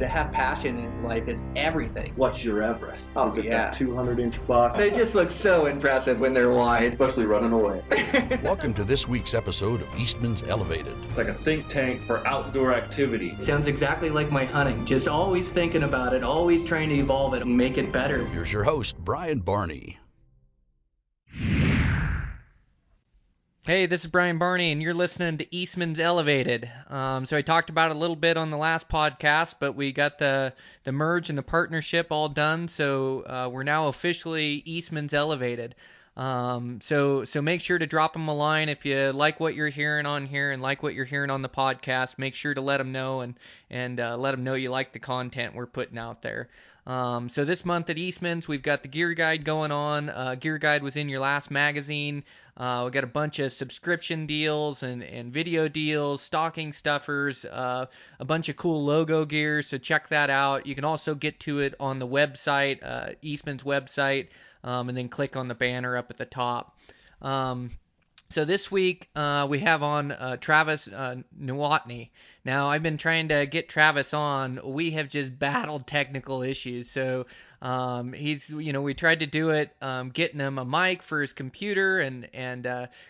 To have passion in life is everything. What's your Everest? Oh, Is it yeah. that 200-inch buck? They just look so impressive when they're wide. Especially running away. Welcome to this week's episode of Eastmans Elevated. It's like a think tank for outdoor activity. Sounds exactly like my hunting. Just always thinking about it, always trying to evolve it and make it better. Here's your host, Brian Barney. Hey, this is Brian Barney, and you're listening to Eastman's Elevated. So I talked about it a little bit on the last podcast, but we got the merge and the partnership all done, so we're now officially Eastman's Elevated. So make sure to drop them a line if you like what you're hearing on here and like what you're hearing on the podcast. Make sure to let them know and let them know you like the content we're putting out there. So this month at Eastman's, we've got the Gear Guide going on. Gear Guide was in your last magazine. We got a bunch of subscription deals and video deals, stocking stuffers, a bunch of cool logo gear, so check that out. You can also get to it on the website, Eastman's website, and then click on the banner up at the top. So this week we have on Travis Nowotny. Now, I've been trying to get Travis on. We have just battled technical issues. So we tried to do it, getting him a mic for his computer and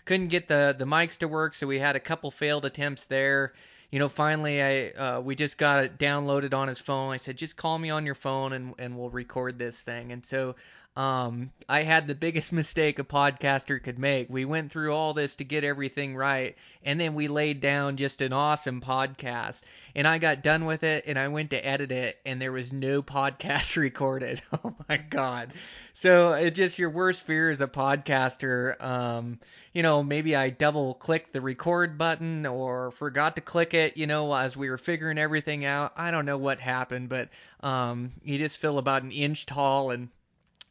couldn't get the mics to work. So we had a couple failed attempts there. Finally, we just got it downloaded on his phone. I said, just call me on your phone and we'll record this thing. And so I had the biggest mistake a podcaster could make. We went through all this to get everything right, and then we laid down just an awesome podcast. And I got done with it, and I went to edit it, and there was no podcast recorded. Oh my God. So it's just your worst fear as a podcaster. Maybe I double clicked the record button or forgot to click it, as we were figuring everything out. I don't know what happened, but you just feel about an inch tall, and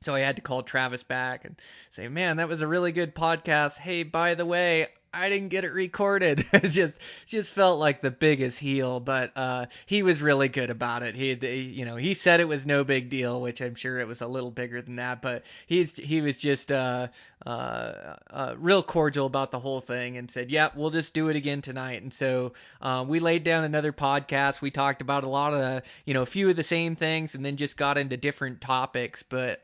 so I had to call Travis back and say, man, that was a really good podcast. Hey, by the way, I didn't get it recorded. It just felt like the biggest heel, but he was really good about it. He said it was no big deal, which I'm sure it was a little bigger than that, but he was just real cordial about the whole thing and said, yeah, we'll just do it again tonight. And so we laid down another podcast. We talked about a lot of a few of the same things and then just got into different topics. But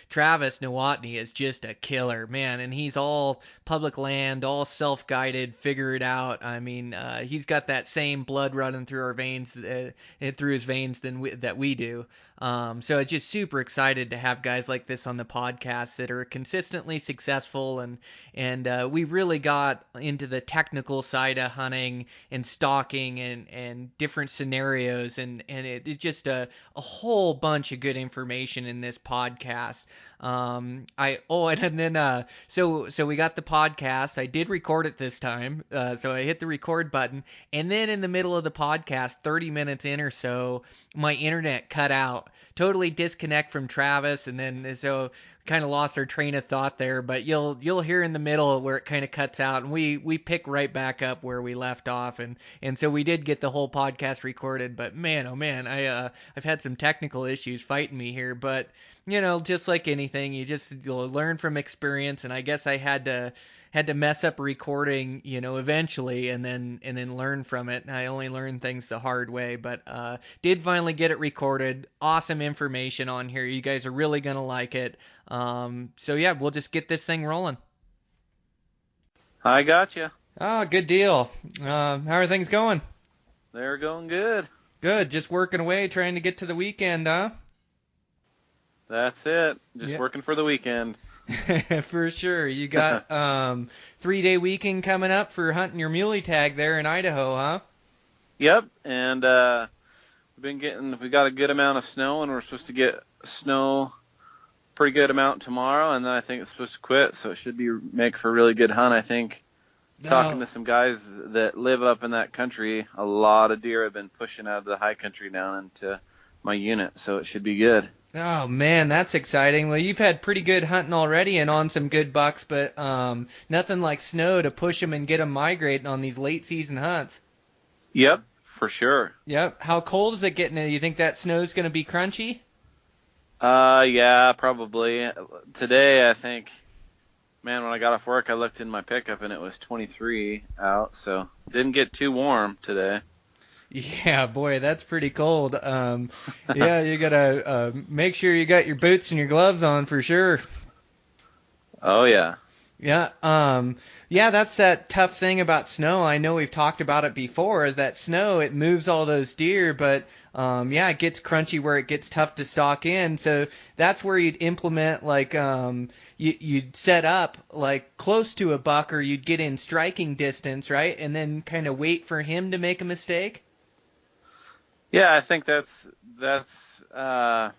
Travis Nowotny is just a killer, man, and he's all public land, all self-guided, figure it out. I mean, he's got that same blood running through our veins, through his veins that we do. So I'm just super excited to have guys like this on the podcast that are consistently successful, and we really got into the technical side of hunting and stalking and different scenarios, and it's just a whole bunch of good information in this podcast. So we got the podcast. I did record it this time. So I hit the record button, and then in the middle of the podcast, 30 minutes in or so, my internet cut out. Totally disconnect from Travis, and then so kind of lost our train of thought there, but you'll hear in the middle where it kind of cuts out, and we pick right back up where we left off, and so we did get the whole podcast recorded. But man, oh man, I've had some technical issues fighting me here, but just like anything, you'll learn from experience, and I guess I had to mess up recording, eventually, and then learn from it. I only learned things the hard way, but did finally get it recorded. Awesome information on here. You guys are really gonna like it. So yeah, we'll just get this thing rolling. I gotcha. Oh, good deal. How are things going? They're going good. Good. Just working away, trying to get to the weekend, huh? That's it. Just working for the weekend. For sure. You got 3-day weekend coming up for hunting your muley tag there in Idaho, huh? Yep, and we got a good amount of snow, and we're supposed to get snow pretty good amount tomorrow, and then I think it's supposed to quit, so it should make for a really good hunt, I think. Talking to some guys that live up in that country, a lot of deer have been pushing out of the high country down into my unit, so it should be good. Oh, man, that's exciting. Well, you've had pretty good hunting already and on some good bucks, but nothing like snow to push them and get them migrating on these late-season hunts. Yep, for sure. Yep. How cold is it getting? Do you think that snow's going to be crunchy? Yeah, probably. Today, I think, man, when I got off work, I looked in my pickup, and it was 23 out, so didn't get too warm today. Yeah, boy, that's pretty cold. Yeah, you gotta make sure you got your boots and your gloves on for sure. Oh yeah. Yeah, yeah, that's that tough thing about snow. I know we've talked about it before, is that snow, it moves all those deer, but yeah, it gets crunchy where it gets tough to stalk in. So that's where you'd implement like you'd set up like close to a buck, or you'd get in striking distance, right? And then kind of wait for him to make a mistake. Yeah, I think that's would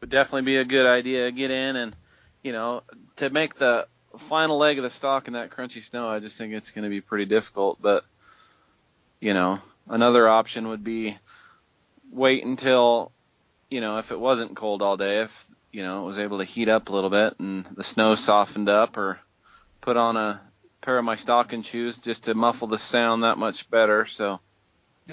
definitely be a good idea. Get in and, to make the final leg of the stalk in that crunchy snow, I just think it's going to be pretty difficult. But, another option would be wait until, if it wasn't cold all day, if, it was able to heat up a little bit and the snow softened up, or put on a pair of my stalking shoes just to muffle the sound that much better. So,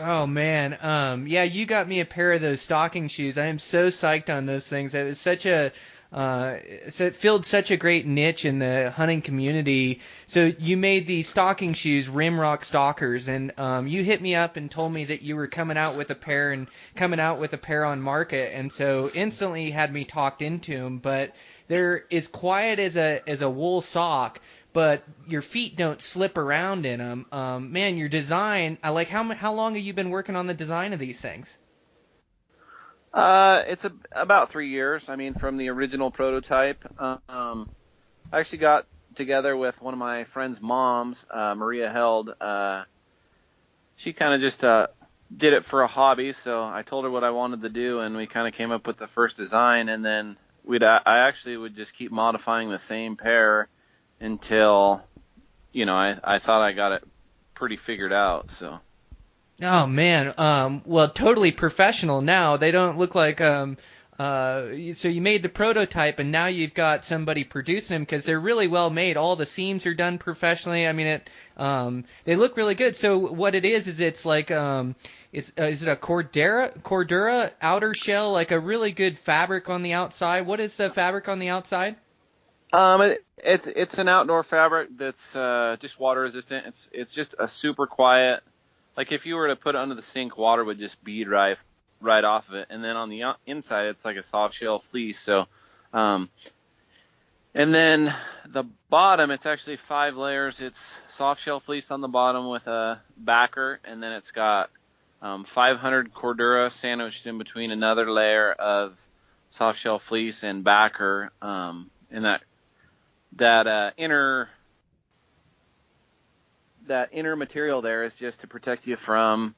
Oh man, yeah, you got me a pair of those stocking shoes. I am so psyched on those things. It was such a, so it filled such a great niche in the hunting community. So you made these stocking shoes, Rimrock Stalkers, and you hit me up and told me that you were coming out with a pair and coming out with a pair on market, and so instantly had me talked into them. But they're as quiet as a wool sock, but your feet don't slip around in them. Man, your design, I like how long have you been working on the design of these things? it's about 3 years. I mean, from the original prototype. I actually got together with one of my friend's moms, Maria Held. She kind of just did it for a hobby, so I told her what I wanted to do, and we kind of came up with the first design, and then I actually would just keep modifying the same pair until, I thought I got it pretty figured out. So. Oh man, well, totally professional now. They don't look like so you made the prototype and now you've got somebody producing them because they're really well made. All the seams are done professionally. I mean, they look really good. So what it is it's like it's is it a Cordura outer shell, like a really good fabric on the outside? What is the fabric on the outside? It's an outdoor fabric that's just water resistant. It's just a super quiet. Like if you were to put it under the sink, water would just bead right off of it. And then on the inside, it's like a soft shell fleece. So, and then the bottom, it's actually 5 layers. It's soft shell fleece on the bottom with a backer, and then it's got 500 Cordura sandwiched in between another layer of soft shell fleece and backer. And that inner material there is just to protect you from,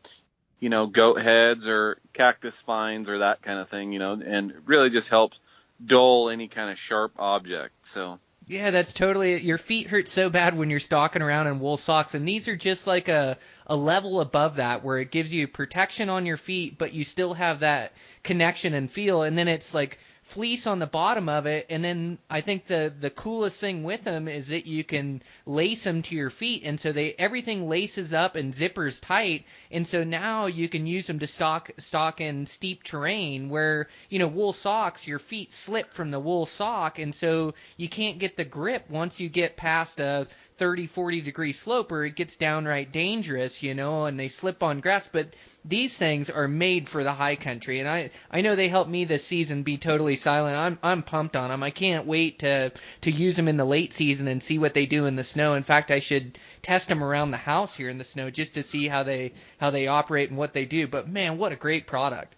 goat heads or cactus spines or that kind of thing, and it really just helps dull any kind of sharp object. So. Yeah, that's totally. Your feet hurt so bad when you're stalking around in wool socks, and these are just like a level above that, where it gives you protection on your feet, but you still have that connection and feel. And then it's like fleece on the bottom of it, and then I think the coolest thing with them is that you can lace them to your feet, and so everything laces up and zippers tight, and so now you can use them to stalk in steep terrain where wool socks, your feet slip from the wool sock, and so you can't get the grip once you get past a 30-40 degree slope, or it gets downright dangerous, and they slip on grass. But these things are made for the high country, and I know they helped me this season be totally silent. I'm pumped on them. I can't wait to use them in the late season and see what they do in the snow. In fact, I should test them around the house here in the snow just to see how they operate and what they do. But man, what a great product.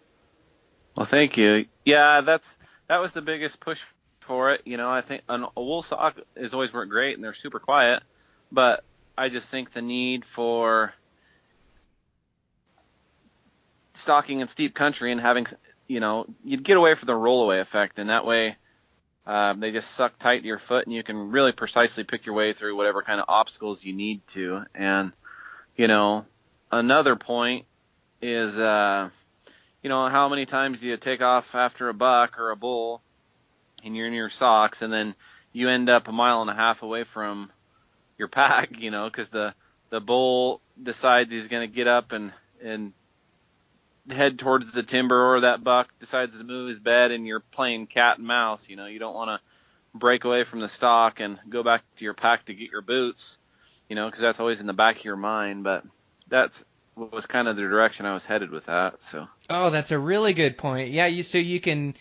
Well, thank you. Yeah, that was the biggest push for it. I think a wool sock has always worked great, and they're super quiet. But I just think the need for stalking in steep country and having, you'd get away from the rollaway effect, and that way they just suck tight to your foot, and you can really precisely pick your way through whatever kind of obstacles you need to. And, another point is, how many times do you take off after a buck or a bull and you're in your socks, and then you end up a mile and a half away from your pack, because the bull decides he's going to get up and head towards the timber, or that buck decides to move his bed, and you're playing cat and mouse. You don't want to break away from the stalk and go back to your pack to get your boots, because that's always in the back of your mind. But that's was kind of the direction I was headed with that. So. Oh, that's a really good point. Yeah, so you can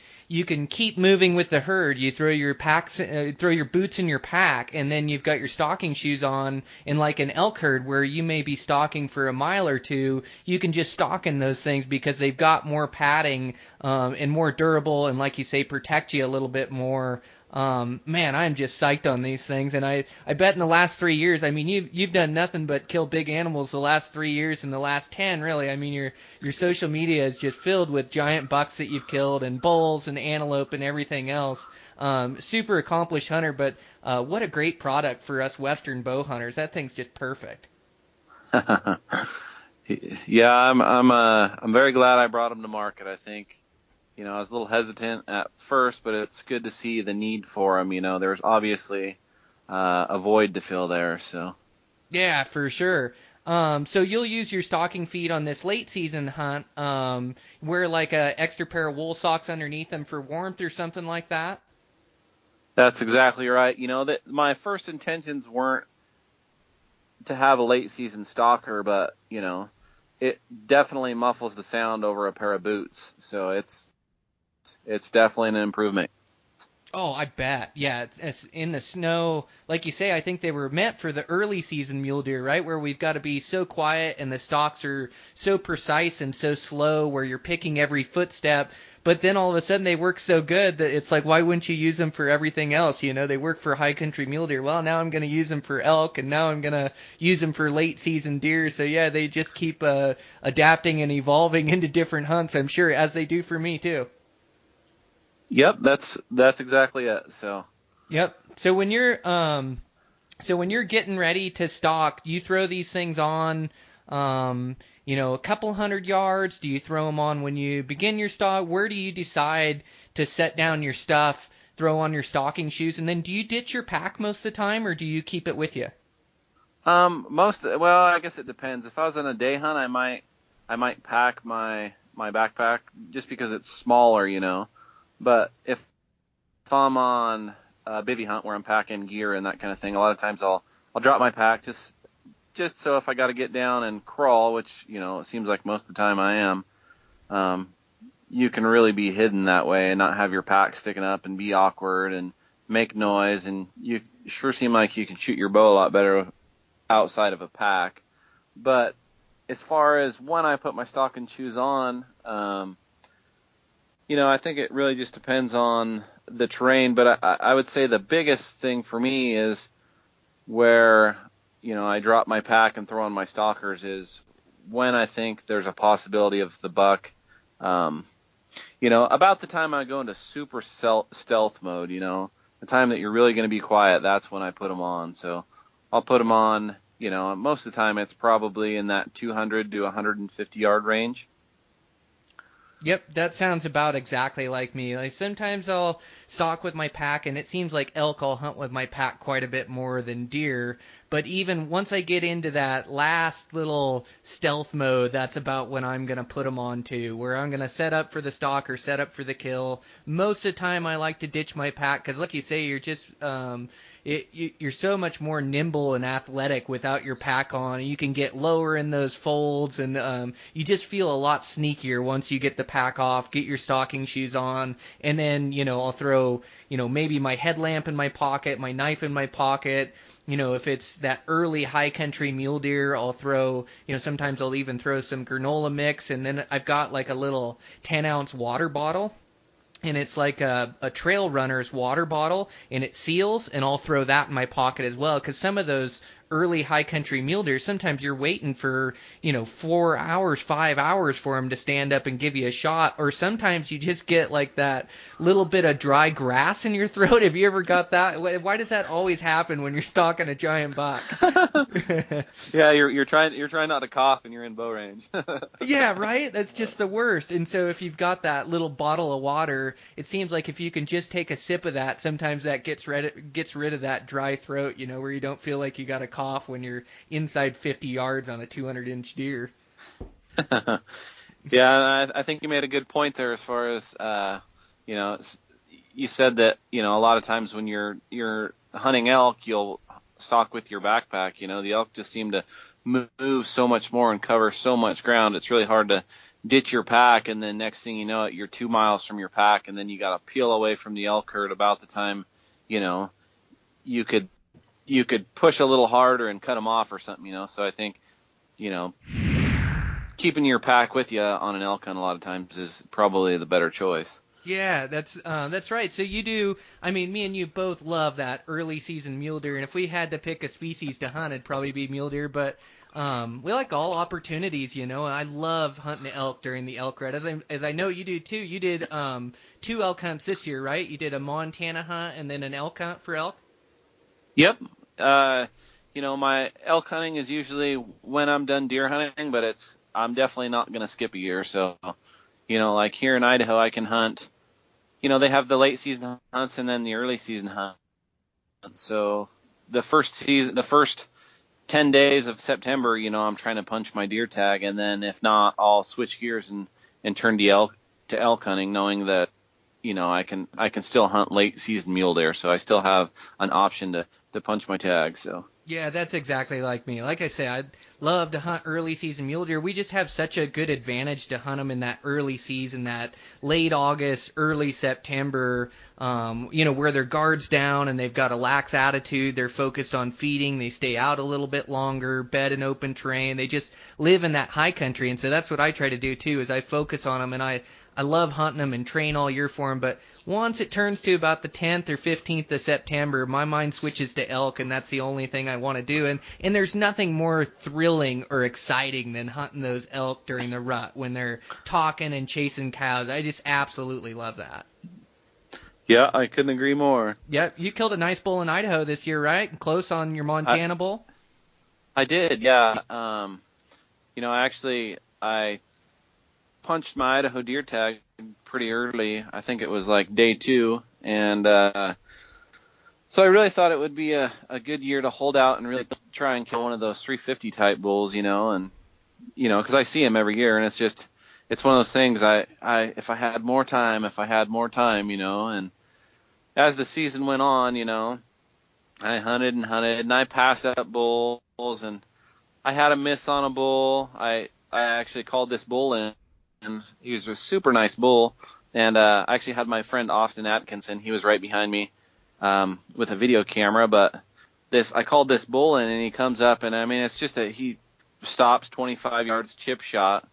keep moving with the herd. You throw your throw your boots in your pack, and then you've got your stalking shoes on. And like an elk herd, where you may be stalking for a mile or two, you can just stalk in those things because they've got more padding, and more durable, and like you say, protect you a little bit more. Man, I'm just psyched on these things, and I bet in the last 3 years, I mean, you've done nothing but kill big animals the last 3 years, and the last 10, really. I mean, your social media is just filled with giant bucks that you've killed, and bulls and antelope and everything else. Super accomplished hunter, but what a great product for us Western bow hunters. That thing's just perfect. Yeah, I'm very glad I brought them to market. I think, I was a little hesitant at first, but it's good to see the need for them. There's obviously a void to fill there. So. Yeah, for sure. So you'll use your stocking feet on this late season hunt. Wear like a extra pair of wool socks underneath them for warmth or something like that. That's exactly right. That my first intentions weren't to have a late season stalker, but it definitely muffles the sound over a pair of boots. So it's definitely an improvement. Oh, I bet. Yeah, it's in the snow, like you say, I think they were meant for the early season mule deer, right? Where we've got to be so quiet and the stalks are so precise and so slow where you're picking every footstep. But then all of a sudden they work so good that it's like, why wouldn't you use them for everything else? They work for high country mule deer. Well, now I'm going to use them for elk, and now I'm going to use them for late season deer. So yeah, they just keep adapting and evolving into different hunts, I'm sure, as they do for me too. Yep, that's exactly it. So. Yep. So when you're getting ready to stalk, you throw these things on, a couple 100 yards. Do you throw them on when you begin your stalk? Where do you decide to set down your stuff, throw on your stalking shoes, and then do you ditch your pack most of the time, or do you keep it with you? Well, I guess it depends. If I was on a day hunt, I might pack my backpack just because it's smaller. But if I'm on a bivvy hunt where I'm packing gear and that kind of thing, a lot of times I'll drop my pack just so if I got to get down and crawl, which it seems like most of the time I am, you can really be hidden that way and not have your pack sticking up and be awkward and make noise, and you sure seem like you can shoot your bow a lot better outside of a pack. But as far as when I put my stocking shoes on, I think it really just depends on the terrain, but I would say the biggest thing for me is where, I drop my pack and throw on my stalkers is when I think there's a possibility of the buck, about the time I go into super stealth mode, the time that you're really going to be quiet, that's when I put them on. So I'll put them on, most of the time it's probably in that 200 to 150 yard range. Yep, that sounds about exactly like me. Like sometimes I'll stalk with my pack, and it seems like elk I'll hunt with my pack quite a bit more than deer. But even once I get into that last little stealth mode, that's about when I'm gonna put them on too, where I'm gonna set up for the stalk or set up for the kill. Most of the time, I like to ditch my pack because, like you say, you're just you're so much more nimble and athletic without your pack on. You can get lower in those folds, and you just feel a lot sneakier once you get the pack off, get your stocking shoes on, and then I'll throw maybe my headlamp in my pocket, my knife in my pocket. If it's that early high country mule deer, I'll throw, sometimes I'll even throw some granola mix, and then I've got like a little 10-ounce water bottle. And it's like a trail runner's water bottle, and it seals, and I'll throw that in my pocket as well. Because some of those early high country mule deer, sometimes you're waiting for 4 hours, 5 hours for them to stand up and give you a shot, or sometimes you just get like that little bit of dry grass in your throat. Have you ever got that? Why does that always happen when you're stalking a giant buck? Yeah, you're trying not to cough and you're in bow range. Yeah, right? That's just the worst. And so if you've got that little bottle of water, it seems like if you can just take a sip of that, sometimes that gets rid of that dry throat, where you don't feel like you got to cough when you're inside 50 yards on a 200-inch deer. Yeah, and I think you made a good point there as far as, you said that, a lot of times when you're hunting elk, you'll stalk with your backpack. The elk just seem to move so much more and cover so much ground. It's really hard to ditch your pack, and then next thing you know it, you're 2 miles from your pack, and then you got to peel away from the elk herd about the time, you could push a little harder and cut them off or something. So I think, keeping your pack with you on an elk hunt a lot of times is probably the better choice. Yeah, that's right. So you do. I mean, me and you both love that early season mule deer, and if we had to pick a species to hunt, it'd probably be mule deer. But we like all opportunities, I love hunting elk during the elk rut, as I know you do too. You did 2 elk hunts this year, right? You did a Montana hunt and then an elk hunt for elk. Yep. My elk hunting is usually when I'm done deer hunting, but I'm definitely not going to skip a year. So, like here in Idaho, I can hunt. They have the late season hunts and then the early season hunts. So the first 10 days of September, I'm trying to punch my deer tag, and then if not, I'll switch gears and turn to elk hunting, knowing that, I can still hunt late season mule deer, so I still have an option to punch my tag. So. Yeah, that's exactly like me. Like I say, I'd love to hunt early season mule deer. We just have such a good advantage to hunt them in that early season, that late August, early September, where their guard's down and they've got a lax attitude. They're focused on feeding. They stay out a little bit longer, bed in open terrain. They just live in that high country. And so that's what I try to do too, is I focus on them, and I love hunting them and train all year for them. But once it turns to about the 10th or 15th of September, my mind switches to elk, and that's the only thing I want to do. And there's nothing more thrilling or exciting than hunting those elk during the rut when they're talking and chasing cows. I just absolutely love that. Yeah, I couldn't agree more. Yep, you killed a nice bull in Idaho this year, right? Close on your Montana bull? I did, yeah. I punched my Idaho deer tag pretty early. I think it was like day 2, and so I really thought it would be a good year to hold out and really try and kill one of those 350 type bulls, and because I see them every year, and it's one of those things. If I had more time, and as the season went on, I hunted, and I passed up bulls, and I had a miss on a bull. I actually called this bull in. And he was a super nice bull, and I actually had my friend Austin Atkinson. He was right behind me with a video camera. But I called this bull in, and he comes up, and I mean, it's just he stops 25 yards chip shot,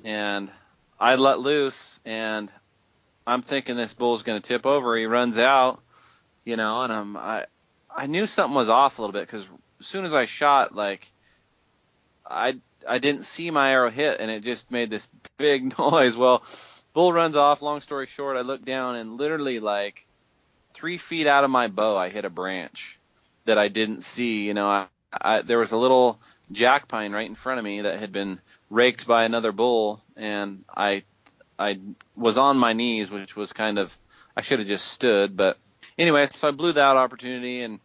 and I let loose, and I'm thinking this bull's going to tip over. He runs out, and I knew something was off a little bit, because as soon as I shot, like I didn't see my arrow hit, and it just made this big noise. Well, bull runs off. Long story short, I look down, and literally like 3 feet out of my bow, I hit a branch that I didn't see. There was a little jack pine right in front of me that had been raked by another bull, and I was on my knees, which was I should have just stood. But anyway, so I blew that opportunity, and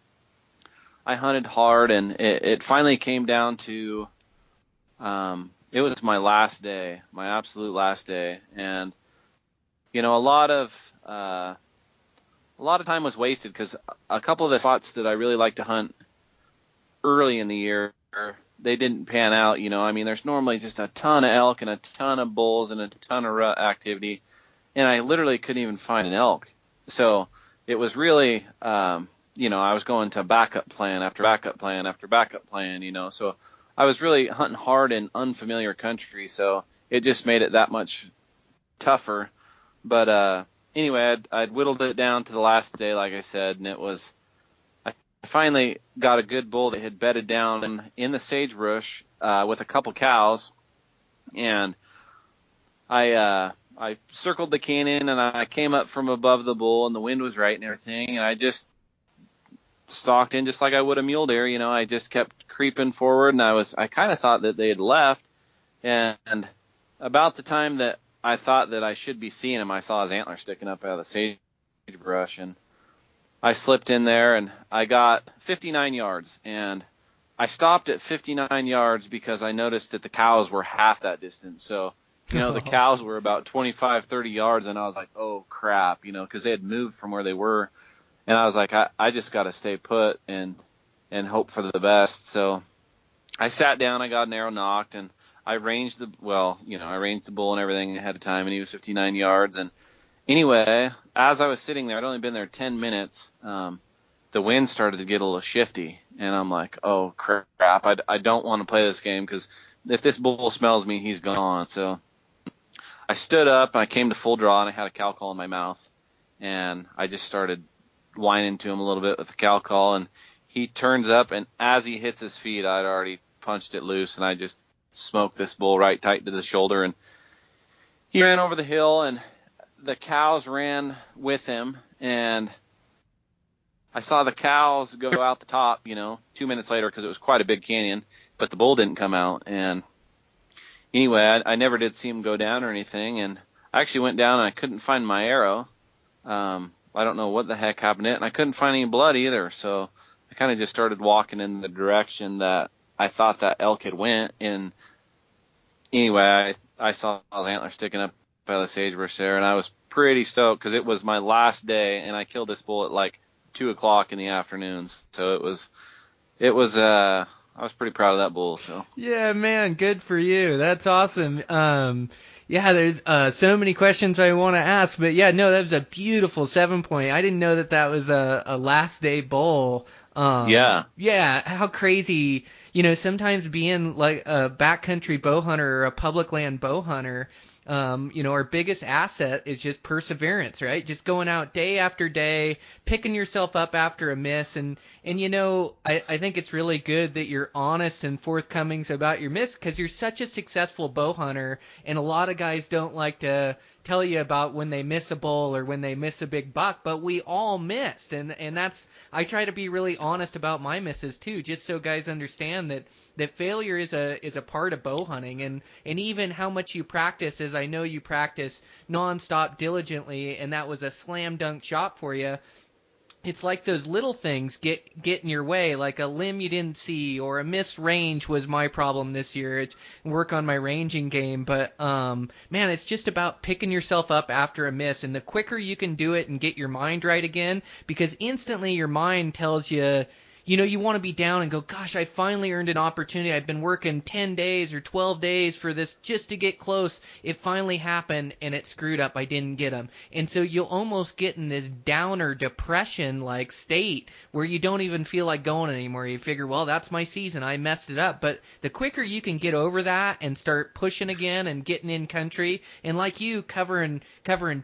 I hunted hard, and it finally came down to it was my last day, my absolute last day, and a lot of time was wasted, because a couple of the spots that I really like to hunt early in the year, they didn't pan out. I mean, there's normally just a ton of elk and a ton of bulls and a ton of rut activity, and I literally couldn't even find an elk. So it was really, I was going to backup plan after backup plan after backup plan, so I was really hunting hard in unfamiliar country, so it just made it that much tougher. But anyway, I'd whittled it down to the last day, like I said, and I finally got a good bull that had bedded down in the sagebrush with a couple cows, and I circled the canyon, and I came up from above the bull, and the wind was right and everything, and I just stalked in just like I would a mule deer. I just kept creeping forward, and I kind of thought that they had left, and about the time that I thought that I should be seeing him, I saw his antler sticking up out of the sagebrush, and I slipped in there, and I got 59 yards, and I stopped at 59 yards because I noticed that the cows were half that distance. So the cows were about 25, 30 yards, and I was like, oh crap, because they had moved from where they were. And I was like, I just got to stay put and hope for the best. So I sat down, I got an arrow knocked, and I ranged the bull and everything ahead of time, and he was 59 yards. And anyway, as I was sitting there, I'd only been there 10 minutes. The wind started to get a little shifty, and I'm like, oh crap, I don't want to play this game, because if this bull smells me, he's gone. So I stood up, I came to full draw, and I had a cow call in my mouth, and I just started whining to him a little bit with the cow call, and he turns up, and as he hits his feet, I'd already punched it loose, and I just smoked this bull right tight to the shoulder, and he ran over the hill, and the cows ran with him, and I saw the cows go out the top, 2 minutes later, because it was quite a big canyon, but the bull didn't come out. And anyway, I never did see him go down or anything, and I actually went down and I couldn't find my arrow. I don't know what the heck happened to it, and I couldn't find any blood either, so I kind of just started walking in the direction that I thought that elk had went. And anyway, I saw his antler sticking up by the sagebrush there, and I was pretty stoked, because it was my last day, and I killed this bull at like 2:00 in the afternoons. So I was pretty proud of that bull. So Yeah, man, good for you. That's awesome. Yeah, there's so many questions I want to ask, but yeah, no, that was a beautiful 7-point. I didn't know that was a last day bull. yeah, How crazy. Sometimes being like a backcountry bow hunter or a public land bow hunter, our biggest asset is just perseverance, right? Just going out day after day, picking yourself up after a miss. And I think it's really good that you're honest and forthcoming about your miss, because you're such a successful bow hunter, and a lot of guys don't like to tell you about when they miss a bull or when they miss a big buck, but we all missed. And that's, I try to be really honest about my misses too, just so guys understand that failure is a part of bow hunting, and even how much you practice, as I know you practice nonstop diligently, and that was a slam dunk shot for you. It's like those little things get in your way, like a limb you didn't see, or a missed range was my problem this year. Work on my ranging game, but man, it's just about picking yourself up after a miss, and the quicker you can do it and get your mind right again, because instantly your mind tells you, you want to be down and go, gosh, I finally earned an opportunity. I've been working 10 days or 12 days for this just to get close. It finally happened, and it screwed up. I didn't get them. And so you'll almost get in this downer depression-like state where you don't even feel like going anymore. You figure, well, that's my season. I messed it up. But the quicker you can get over that and start pushing again and getting in country, and like you, covering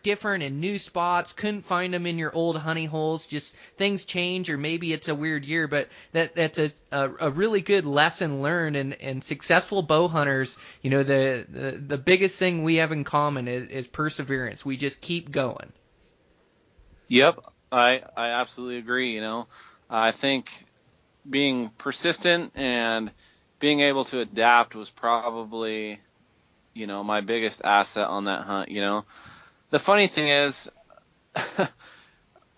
different and new spots, couldn't find them in your old honey holes, just things change, or maybe it's a weird year, but that's a really good lesson learned. And successful bow hunters, the biggest thing we have in common is perseverance. We just keep going. yep, I absolutely agree. I think being persistent and being able to adapt was probably, my biggest asset on that hunt. The funny thing is,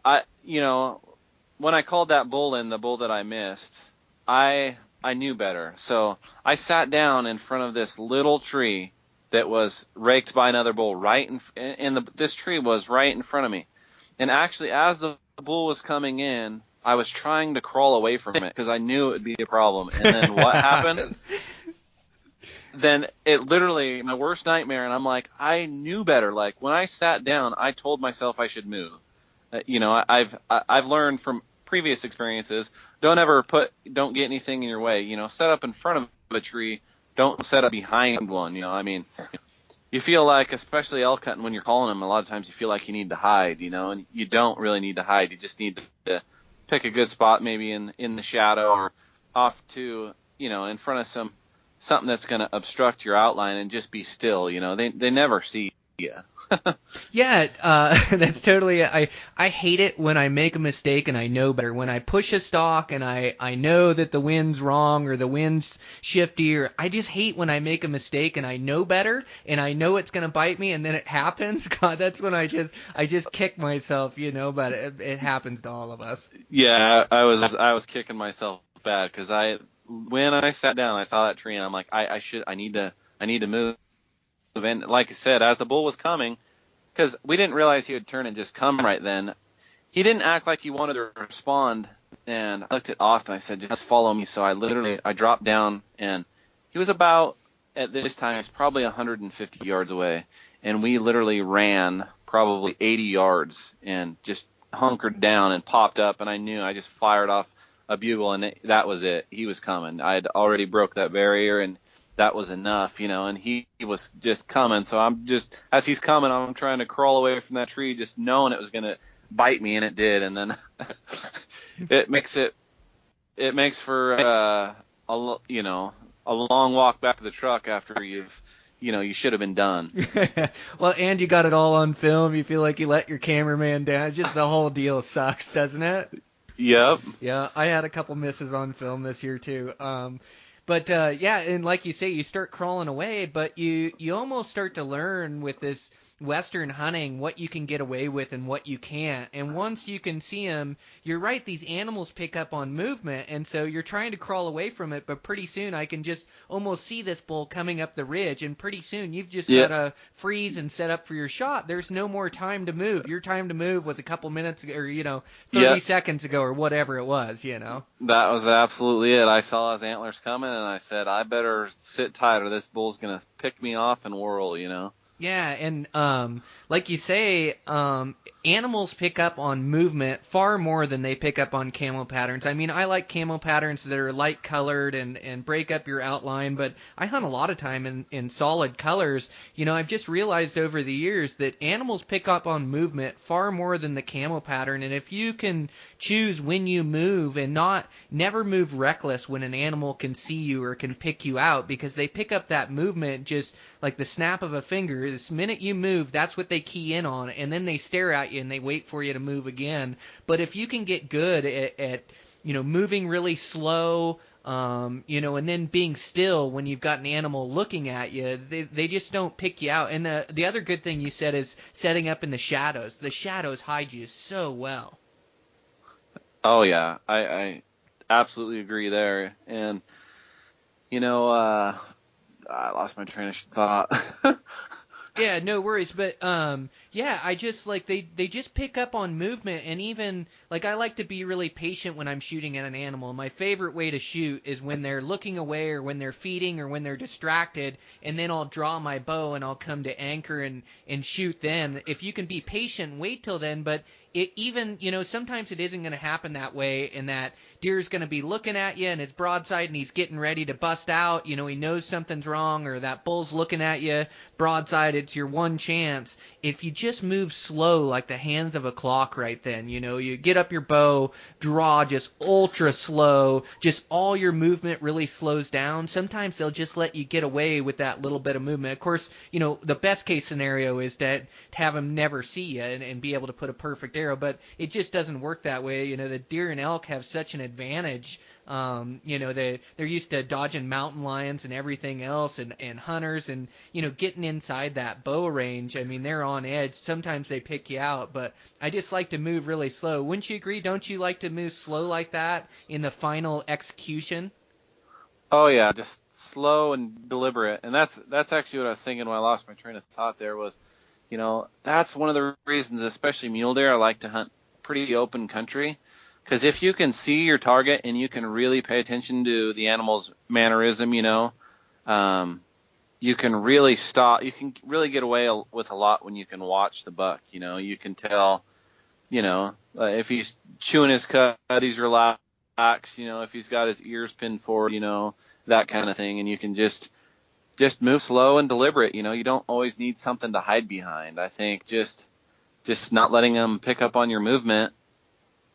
when I called that bull in, the bull that I missed, I knew better. So I sat down in front of this little tree that was raked by another bull this tree was right in front of me. And actually, as the bull was coming in, I was trying to crawl away from it because I knew it would be a problem. And then what happened? Then it literally, my worst nightmare, and I'm like, I knew better. Like, when I sat down, I told myself I should move. I've learned from previous experiences, don't get anything in your way. Set up in front of a tree, don't set up behind one. You feel like, especially elk hunting, when you're calling them, a lot of times you feel like you need to hide, and you don't really need to hide. You just need to pick a good spot, maybe in the shadow or off to, in front of something that's going to obstruct your outline, and just be still. They never see you. Yeah, that's totally. I hate it when I make a mistake and I know better. When I push a stalk and I know that the wind's wrong or the wind's shifty, or I just hate when I make a mistake and I know better and I know it's gonna bite me and then it happens. God, that's when I just kick myself, But it happens to all of us. Yeah, I was kicking myself bad because when I sat down, I saw that tree and I'm like, I need to move. And like I said, as the bull was coming, because we didn't realize he would turn and just come right then, he didn't act like he wanted to respond And I looked at Austin. I said, just follow me. So I dropped down, and he was about, at this time, he's probably 150 yards away. And we literally ran probably 80 yards and just hunkered down and popped up. And I knew, I just fired off a bugle, and that was it. He was coming. I had already broke that barrier, and that was enough, and he was just coming. So I'm just, as he's coming, I'm trying to crawl away from that tree, just knowing it was going to bite me, and it did. And then it makes for a long walk back to the truck after you should have been done. Well, and you got it all on film. You feel like you let your cameraman down. Just the whole deal sucks, doesn't it? Yep. Yeah, I had a couple misses on film this year too. But yeah, and like you say, you start crawling away, but you almost start to learn with this Western hunting what you can get away with and what you can't. And once you can see them, you're right, these animals pick up on movement, and so you're trying to crawl away from it, but pretty soon I can just almost see this bull coming up the ridge, and pretty soon you've just got to freeze and set up for your shot. There's no more time to move. Your time to move was a couple minutes ago, or 30 seconds ago, or whatever it was. That was absolutely it. I saw his antlers coming, and I said, I better sit tight, or this bull's gonna pick me off and whirl. Yeah, and like you say, animals pick up on movement far more than they pick up on camo patterns. I mean, I like camo patterns that are light colored and break up your outline, but I hunt a lot of time in solid colors. I've just realized over the years that animals pick up on movement far more than the camo pattern, and if you can choose when you move and never move reckless when an animal can see you or can pick you out, because they pick up that movement just like the snap of a finger. This minute you move, that's what they key in on, and then they stare at you and they wait for you to move again. But if you can get good at moving really slow, and then being still when you've got an animal looking at you, they just don't pick you out. And the other good thing you said is setting up in the shadows. The shadows hide you so well. Oh yeah, I absolutely agree there. And I lost my train of thought. Yeah, no worries. But yeah, I just like they just pick up on movement, and even like I like to be really patient when I'm shooting at an animal. My favorite way to shoot is when they're looking away, or when they're feeding, or when they're distracted, and then I'll draw my bow and I'll come to anchor and shoot then. If you can be patient, wait till then. But it even sometimes it isn't going to happen that way, and that deer's going to be looking at you and it's broadside and he's getting ready to bust out. He knows something's wrong, or that bull's looking at you broadside. It's your one chance. If you just move slow like the hands of a clock right then, you get up your bow, draw just ultra slow, just all your movement really slows down. Sometimes they'll just let you get away with that little bit of movement. Of course, the best case scenario is to have them never see you and be able to put a perfect arrow, but it just doesn't work that way. The deer and elk have such an advantage. They're used to dodging mountain lions and everything else, and hunters, and getting inside that bow range. I mean, they're on edge. Sometimes they pick you out, but I just like to move really slow. Wouldn't you agree? Don't you like to move slow like that in the final execution? Oh yeah, just slow and deliberate. And that's actually what I was thinking when I lost my train of thought there was, that's one of the reasons, especially mule deer, I like to hunt pretty open country. Because if you can see your target and you can really pay attention to the animal's mannerism, you can really stop. You can really get away with a lot when you can watch the buck. You can tell, if he's chewing his cud, he's relaxed. If he's got his ears pinned forward, that kind of thing. And you can just move slow and deliberate. You don't always need something to hide behind. I think just not letting them pick up on your movement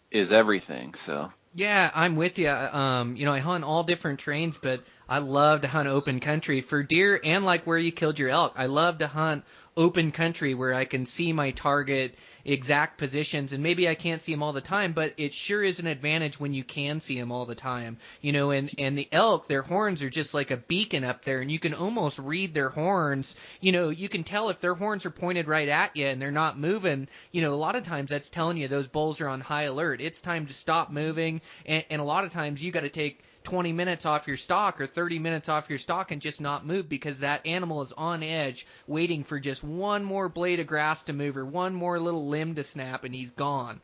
is everything. So yeah, I'm with you. I hunt all different terrains, but I love to hunt open country for deer, and like where you killed your elk. I love to hunt open country where I can see my target exact positions, and maybe I can't see them all the time, but it sure is an advantage when you can see them all the time. And the elk, their horns are just like a beacon up there, and you can almost read their horns. You can tell if their horns are pointed right at you and they're not moving. A lot of times that's telling you those bulls are on high alert. It's time to stop moving, and a lot of times you got to take 20 minutes off your stock or 30 minutes off your stock and just not move because that animal is on edge waiting for just one more blade of grass to move or one more little limb to snap and he's gone.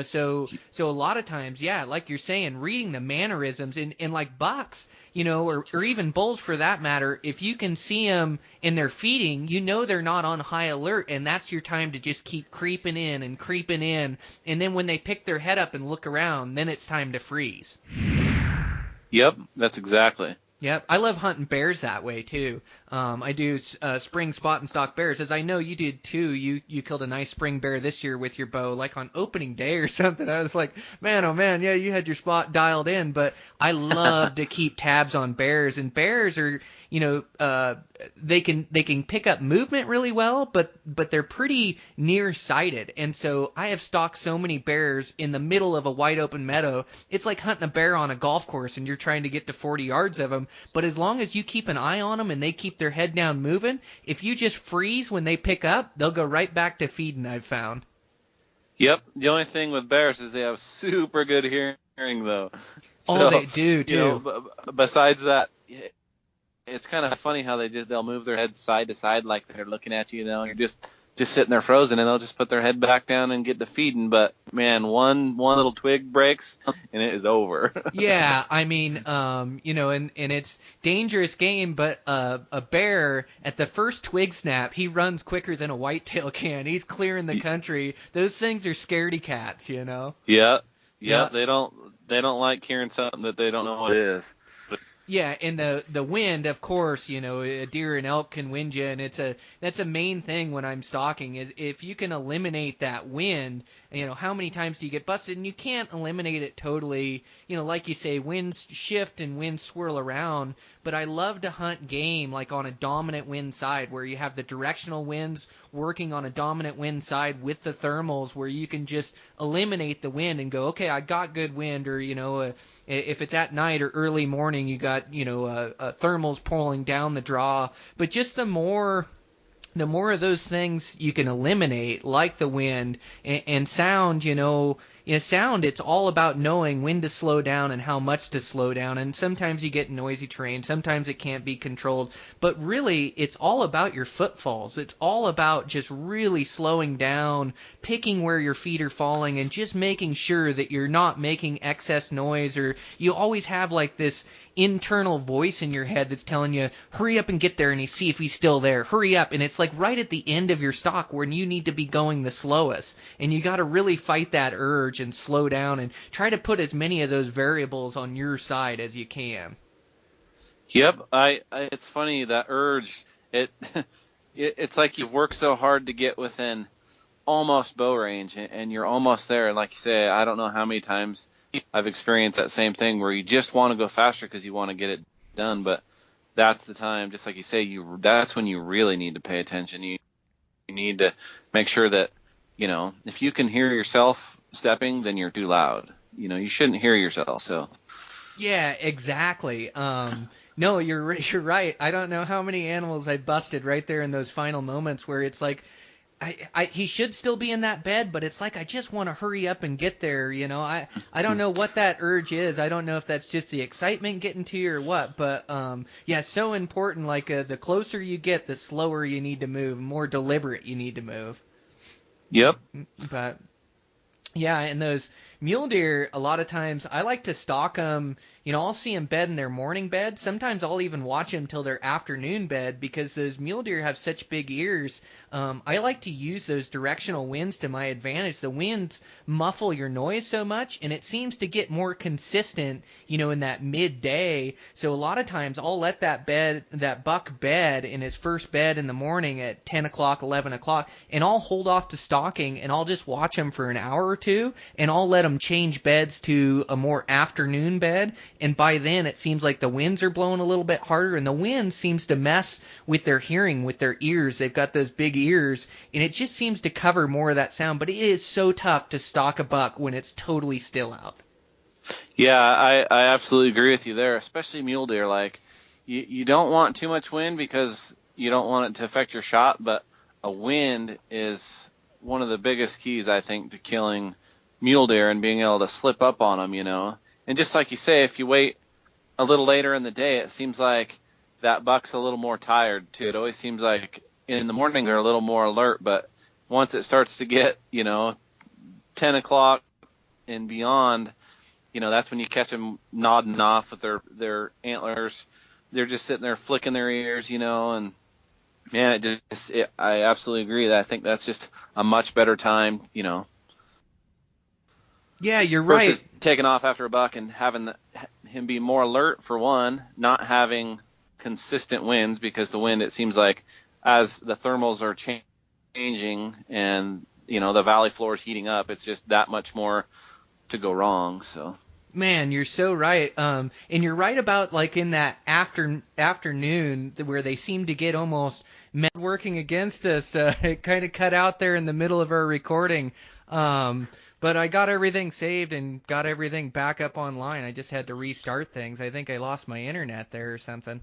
So a lot of times, yeah, like you're saying, reading the mannerisms and like bucks, or even bulls for that matter, if you can see them and they're feeding, they're not on high alert, and that's your time to just keep creeping in, and then when they pick their head up and look around, then it's time to freeze. Yep, that's exactly. Yep, I love hunting bears that way too. I do spring spot and stalk bears, as I know you did too. You killed a nice spring bear this year with your bow, like on opening day or something. I was like, man, oh man, yeah, you had your spot dialed in. But I love to keep tabs on bears, and bears are, they can pick up movement really well, but they're pretty nearsighted. And so I have stalked so many bears in the middle of a wide open meadow. It's like hunting a bear on a golf course, and you're trying to get to 40 yards of them. But as long as you keep an eye on them and they keep their head down moving, if you just freeze when they pick up, they'll go right back to feeding, I've found. Yep. The only thing with bears is they have super good hearing, though. Oh, they do, too. Besides that, it's kind of funny how they'll move their head side to side like they're looking at you, and you're just sitting there frozen, and they'll just put their head back down and get to feeding. But man, one little twig breaks and it is over. Yeah, I mean, and it's dangerous game, but a bear at the first twig snap, he runs quicker than a whitetail can. He's clearing the country. Those things are scaredy cats, Yeah. They don't like hearing something that they don't know what it is. Yeah, and the wind, of course, a deer and elk can wind you, and that's a main thing when I'm stalking is if you can eliminate that wind, how many times do you get busted? And you can't eliminate it totally, like you say, winds shift and winds swirl around, but I love to hunt game like on a dominant wind side where you have the directional winds working on a dominant wind side with the thermals where you can just eliminate the wind and go, okay, I got good wind, or, if it's at night or early morning, you got, thermals pulling down the draw. But just the more of those things you can eliminate, like the wind and sound, sound, it's all about knowing when to slow down and how much to slow down. And sometimes you get noisy terrain, sometimes it can't be controlled. But really, it's all about your footfalls. It's all about just really slowing down, picking where your feet are falling, and just making sure that you're not making excess noise, or you always have like this internal voice in your head that's telling you, hurry up and get there and see if he's still there. Hurry up. And it's like right at the end of your stalk when you need to be going the slowest. And you got to really fight that urge and slow down and try to put as many of those variables on your side as you can. Yep. It's funny, that urge, it's like you've worked so hard to get within almost bow range, and you're almost there. Like you say, I don't know how many times I've experienced that same thing where you just want to go faster because you want to get it done, but that's the time, just like you say, that's when you really need to pay attention. You need to make sure that, if you can hear yourself stepping, then you're too loud. You shouldn't hear yourself. So yeah, exactly. No, you're right. I don't know how many animals I busted right there in those final moments where it's like, he should still be in that bed, but it's like I just want to hurry up and get there. I don't know what that urge is. I don't know if that's just the excitement getting to you or what. But yeah, so important. Like the closer you get, the slower you need to move, more deliberate you need to move. Yep. But yeah, and those mule deer, a lot of times I like to stalk them. I'll see them bed in their morning bed. Sometimes I'll even watch them till their afternoon bed because those mule deer have such big ears. I like to use those directional winds to my advantage. The winds muffle your noise so much, and it seems to get more consistent, in that midday. So a lot of times I'll let that buck bed in his first bed in the morning at 10 o'clock, 11 o'clock, and I'll hold off to stalking, and I'll just watch him for an hour or two, and I'll let him change beds to a more afternoon bed. And by then, it seems like the winds are blowing a little bit harder, and the wind seems to mess with their hearing, with their ears. They've got those big ears, and it just seems to cover more of that sound. But it is so tough to stalk a buck when it's totally still out. Yeah, I absolutely agree with you there, especially mule deer. Like, you don't want too much wind because you don't want it to affect your shot, but a wind is one of the biggest keys, I think, to killing mule deer and being able to slip up on them, And just like you say, if you wait a little later in the day, it seems like that buck's a little more tired too. It always seems like in the mornings they're a little more alert, but once it starts to get, 10 o'clock and beyond, that's when you catch them nodding off with their antlers. They're just sitting there flicking their ears, and man, I absolutely agree that I think that's just a much better time, Yeah, you're versus right. taking off after a buck and having him be more alert for one, not having consistent winds, because the wind, it seems like as the thermals are changing and the valley floor is heating up, it's just that much more to go wrong. So Man, you're so right. And you're right about like in that afternoon where they seem to get almost working against us. It kind of cut out there in the middle of our recording. But I got everything saved and got everything back up online. I just had to restart things. I think I lost my internet there or something.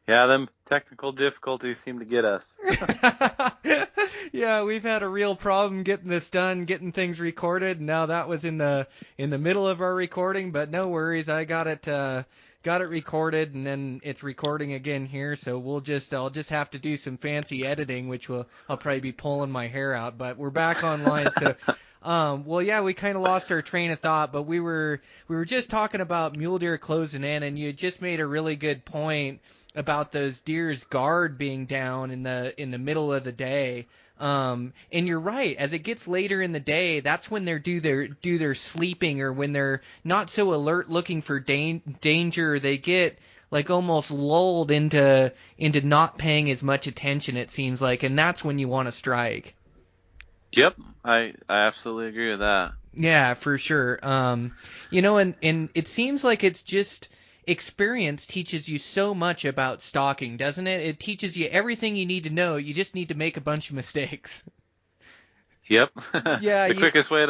yeah, them technical difficulties seem to get us. Yeah, we've had a real problem getting this done, getting things recorded. And now that was in the middle of our recording, but no worries. I got it recorded, and then it's recording again here. So I'll just have to do some fancy editing, which I'll probably be pulling my hair out. But we're back online. So, well, yeah, we kind of lost our train of thought, but we were just talking about mule deer closing in, and you had just made a really good point about those deer's guard being down in the middle of the day. And you're right. As it gets later in the day, that's when they do their sleeping, or when they're not so alert looking for danger. They get like almost lulled into not paying as much attention, it seems like, and that's when you want to strike. Yep, I absolutely agree with that. Yeah, for sure. And it seems like it's just experience teaches you so much about stalking, doesn't it? It teaches you everything you need to know. You just need to make a bunch of mistakes. Yep. Yeah, The quickest way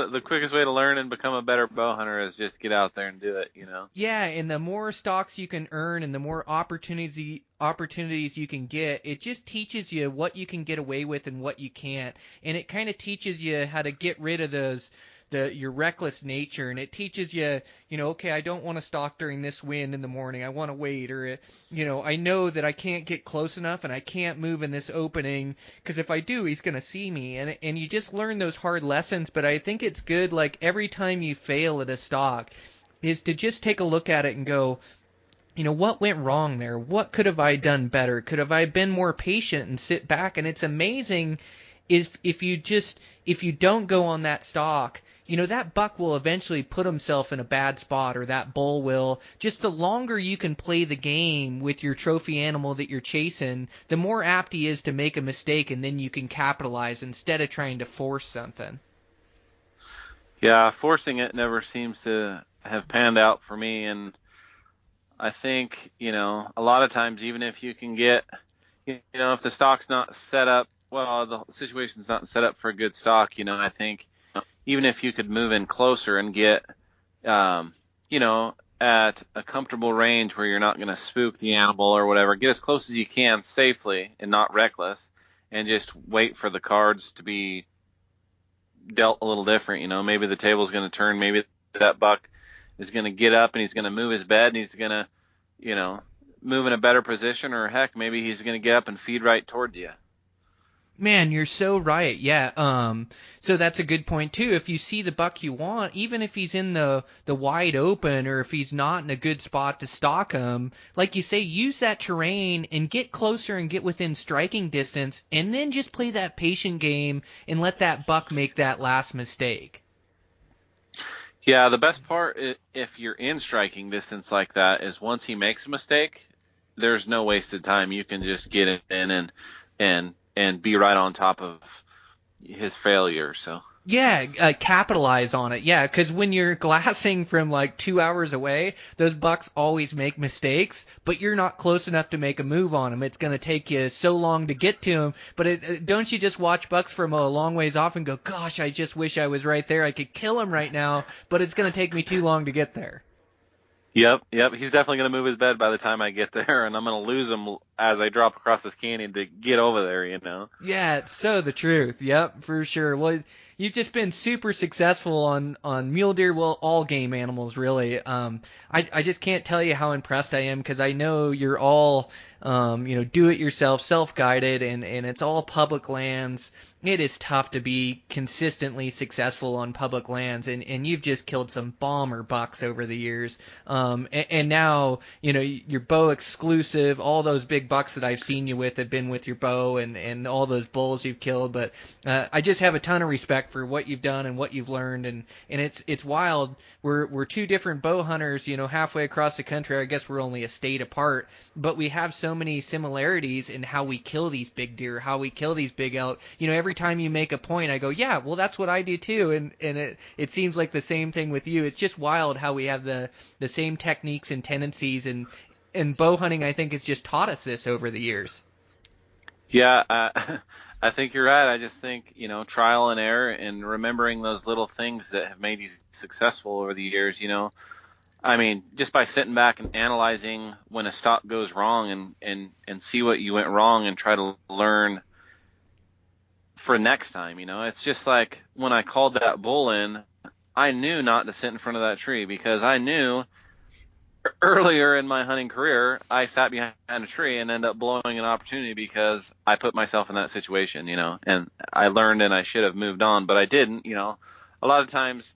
to learn and become a better bow hunter is just get out there and do it, Yeah, and the more stalks you can earn and the more opportunities you can get, it just teaches you what you can get away with and what you can't. And it kind of teaches you how to get rid of your reckless nature, and it teaches you, okay, I don't want to stalk during this wind in the morning. I want to wait, or I know that I can't get close enough and I can't move in this opening, because if I do, he's going to see me. And you just learn those hard lessons, but I think it's good, like every time you fail at a stalk, is to just take a look at it and go, what went wrong there? What could have I done better? Could have I been more patient and sit back? And it's amazing if you don't go on that stalk, that buck will eventually put himself in a bad spot, or that bull will. Just the longer you can play the game with your trophy animal that you're chasing, the more apt he is to make a mistake, and then you can capitalize instead of trying to force something. Yeah, forcing it never seems to have panned out for me, and I think, a lot of times, even if you can get, if the stock's not set up, well, the situation's not set up for a good stock, I think even if you could move in closer and get, at a comfortable range where you're not going to spook the animal or whatever, get as close as you can safely and not reckless, and just wait for the cards to be dealt a little different. Maybe the table's going to turn, maybe that buck is going to get up and he's going to move his bed and he's going to, move in a better position, or heck, maybe he's going to get up and feed right toward you. Man, you're so right. Yeah. So that's a good point too. If you see the buck you want, even if he's in the wide open, or if he's not in a good spot to stalk him, like you say, use that terrain and get closer and get within striking distance, and then just play that patient game and let that buck make that last mistake. Yeah, the best part, if you're in striking distance like that, is once he makes a mistake, there's no wasted time. You can just get in and be right on top of his failure. So Yeah, capitalize on it. Yeah, because when you're glassing from like 2 hours away, those bucks always make mistakes, but you're not close enough to make a move on them. It's going to take you so long to get to them. But don't you just watch bucks from a long ways off and go, gosh, I just wish I was right there. I could kill him right now, but it's going to take me too long to get there. Yep. He's definitely going to move his bed by the time I get there, and I'm going to lose him as I drop across this canyon to get over there, you know. Yeah, it's so the truth. Yep, for sure. Well, you've just been super successful on mule deer, well, all game animals really. I just can't tell you how impressed I am because I know you're all do it yourself, self-guided, and it's all public lands. It is tough to be consistently successful on public lands, and you've just killed some bomber bucks over the years. And now, your bow exclusive, all those big bucks that I've seen you with have been with your bow, and all those bulls you've killed. But I just have a ton of respect for what you've done and what you've learned, and it's wild. We're two different bow hunters, halfway across the country. I guess we're only a state apart, but we have so many similarities in how we kill these big deer, how we kill these big elk. Every time you make a point, I go, yeah, well, that's what I do too, and it seems like the same thing with you. It's just wild how we have the same techniques and tendencies, and bow hunting, I think, has just taught us this over the years. Yeah, I think you're right. I just think, trial and error and remembering those little things that have made you successful over the years, I mean, just by sitting back and analyzing when a stalk goes wrong and see what you went wrong and try to learn for next time, it's just like when I called that bull in, I knew not to sit in front of that tree because I knew earlier in my hunting career, I sat behind a tree and ended up blowing an opportunity because I put myself in that situation, and I learned and I should have moved on, but I didn't, A lot of times,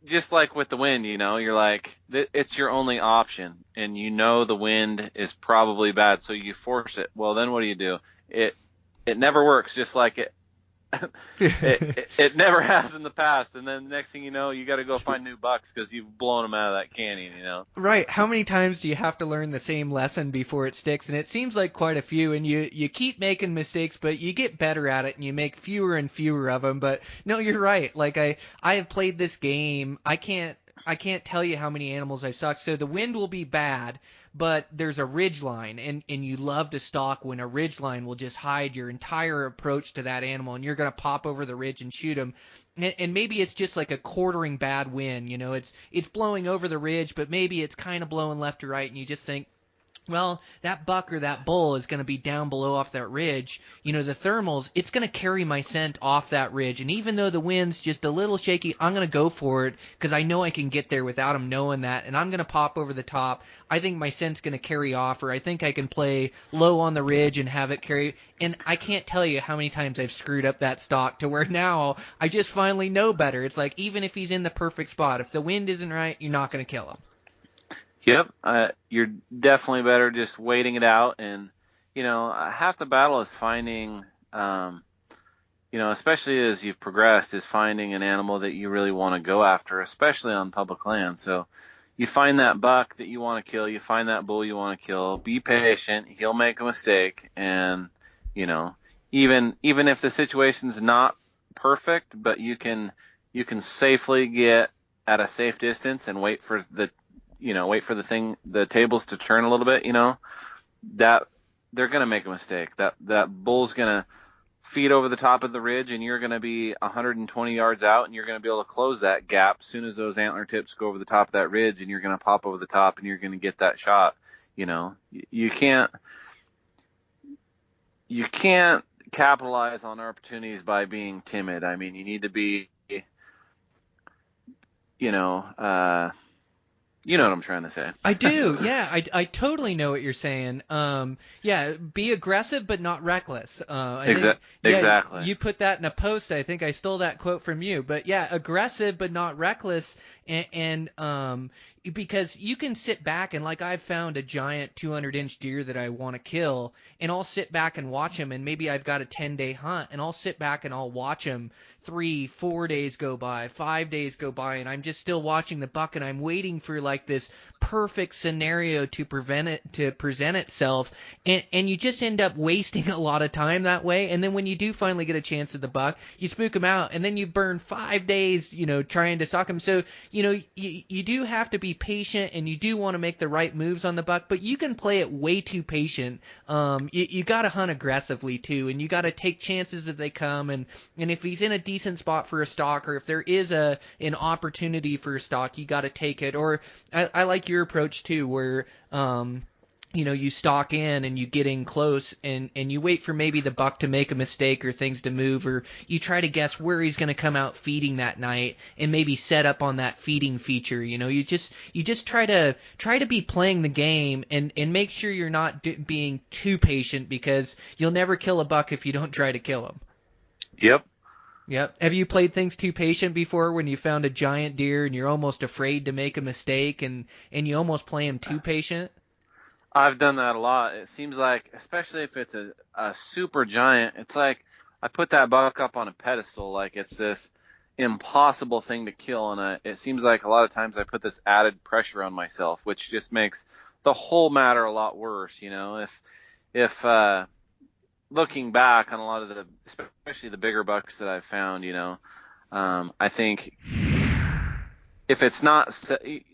just like with the wind, you're like, it's your only option and the wind is probably bad. So you force it. Well, then what do? It never works, just like it never has in the past, and then the next thing you know, you got to go find new bucks because you've blown them out of that canyon, Right. How many times do you have to learn the same lesson before it sticks? And it seems like quite a few, and you keep making mistakes, but you get better at it, and you make fewer and fewer of them. But no, you're right. Like I have played this game. I can't tell you how many animals I've stalked. So the wind will be bad, but there's a ridge line, and you love to stalk when a ridge line will just hide your entire approach to that animal, and you're going to pop over the ridge and shoot them. And maybe it's just like a quartering bad wind, it's blowing over the ridge, but maybe it's kind of blowing left or right, and you just think, well, that buck or that bull is going to be down below off that ridge. The thermals, it's going to carry my scent off that ridge. And even though the wind's just a little shaky, I'm going to go for it because I know I can get there without him knowing that. And I'm going to pop over the top. I think my scent's going to carry off, or I think I can play low on the ridge and have it carry. And I can't tell you how many times I've screwed up that stalk to where now I just finally know better. It's like even if he's in the perfect spot, if the wind isn't right, you're not going to kill him. Yep, you're definitely better just waiting it out, and half the battle is finding, especially as you've progressed, is finding an animal that you really want to go after, especially on public land. So you find that buck that you want to kill, you find that bull you want to kill. Be patient; he'll make a mistake, and even if the situation's not perfect, but you can safely get at a safe distance and wait for the tables to turn a little bit, that they're going to make a mistake. That bull's going to feed over the top of the ridge, and you're going to be 120 yards out, and you're going to be able to close that gap as soon as those antler tips go over the top of that ridge, and you're going to pop over the top, and you're going to get that shot. You can't capitalize on opportunities by being timid. I mean, you need to be, you know what I'm trying to say. I do, yeah. I totally know what you're saying. Yeah, be aggressive but not reckless. Exactly. You put that in a post. I think I stole that quote from you. But yeah, aggressive but not reckless, and because you can sit back and, like, I've found a giant 200-inch deer that I want to kill, and I'll sit back and watch him, and maybe I've got a 10-day hunt, and I'll sit back and I'll watch him 3-4 days go by, 5 days go by, and I'm just still watching the buck, and I'm waiting for like this perfect scenario to present itself, and you just end up wasting a lot of time that way. And then when you do finally get a chance at the buck, you spook him out, and then you burn 5 days, trying to stalk him. So you do have to be patient, and you do want to make the right moves on the buck, but you can play it way too patient. You got to hunt aggressively too, and you got to take chances that they come, and if he's in a decent spot for a stalk, or if there is an opportunity for a stalk, you got to take it. Or I like your approach too, where you stalk in and you get in close and you wait for maybe the buck to make a mistake or things to move, or you try to guess where he's going to come out feeding that night and maybe set up on that feeding feature. You just try to be playing the game and make sure you're not being too patient, because you'll never kill a buck if you don't try to kill him. Yep. Yep. Have you played things too patient before, when you found a giant deer and you're almost afraid to make a mistake and you almost play him too patient? I've done that a lot. It seems like, especially if it's a super giant, it's like I put that buck up on a pedestal, like it's this impossible thing to kill, and it seems like a lot of times I put this added pressure on myself, which just makes the whole matter a lot worse. If looking back on a lot of especially the bigger bucks that I've found, I think if it's not,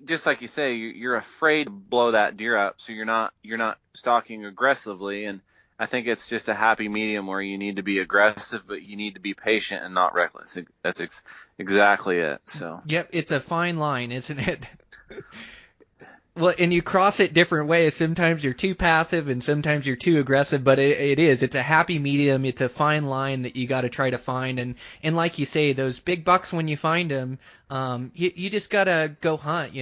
just like you say, you're afraid to blow that deer up, so you're not stalking aggressively. And I think it's just a happy medium where you need to be aggressive, but you need to be patient and not reckless. That's exactly it. So. Yep, it's a fine line, isn't it? Well, and you cross it different ways. Sometimes you're too passive and sometimes you're too aggressive, but it's a happy medium. It's a fine line that you got to try to find. And like you say, those big bucks, when you find them, you just got to go hunt,